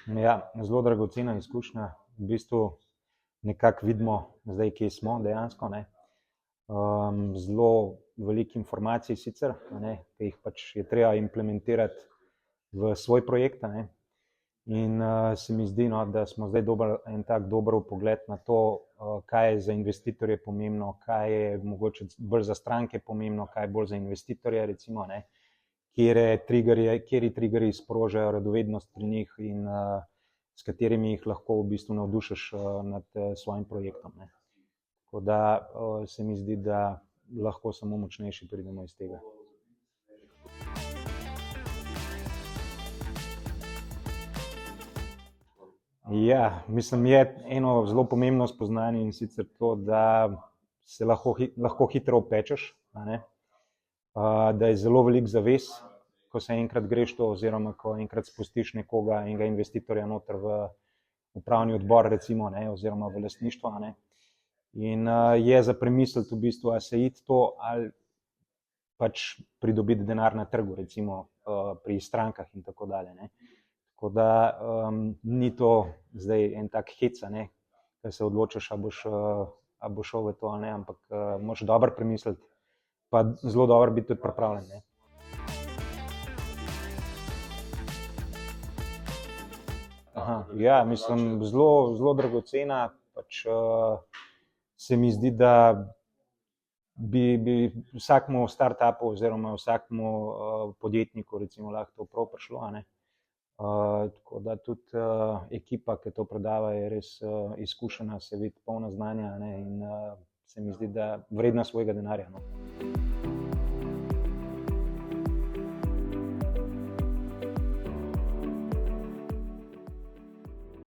Ja, zelo dragocena izkušnja. V bistvu nekako vidimo zdaj, kje smo dejansko, ne. Zelo veliko informacij sicer, ne, ki jih pač je treba implementirati v svoj projekt, ne. In se mi zdi, no, da smo zdaj dobili en tak dober vpogled na to, kaj je za investitorje pomembno, kaj je mogoče bolj za stranke pomembno, kaj je bolj za investitorje, recimo, ne, kateri triggerji sprožajo radovednost pri njih in s katerimi jih lahko v bistvu navdušiš nad svojim projektom, ne. Tako da se mi zdi, da lahko samo močnejši pridemo iz tega. Ja, mislim, je eno zelo pomembno spoznanje, in sicer to, da se lahko hitro opečeš, a ne. Da je zelo veliko zavez, ko se enkrat greš to, oziroma ko enkrat spustiš nekoga, enega investitorja noter v upravni odbor, recimo, ne, oziroma v lastništvo, a ne. In je za premisliti v bistvu, a se iti to ali pač pridobiti denar na trgu, recimo pri strankah in tako dalje, ne. Tako da ni to zdaj en tak hec, a ne, da se odločiš, a boš šel v to ali ne, ampak moraš dobro premisliti, pa zelo dobro biti tudi pripravljen, ne. Aha, ja, mislim, zelo dragocena, pač se mi zdi, da bi vsakemu startupu oziroma vsakemu podjetniku recimo lahko to prav prišlo, a ne. Tako da tudi ekipa, ki to prodava, je res izkušena, se vidi, polna znanja, a ne, in se mi zdi, da vredna svojega denarja, no.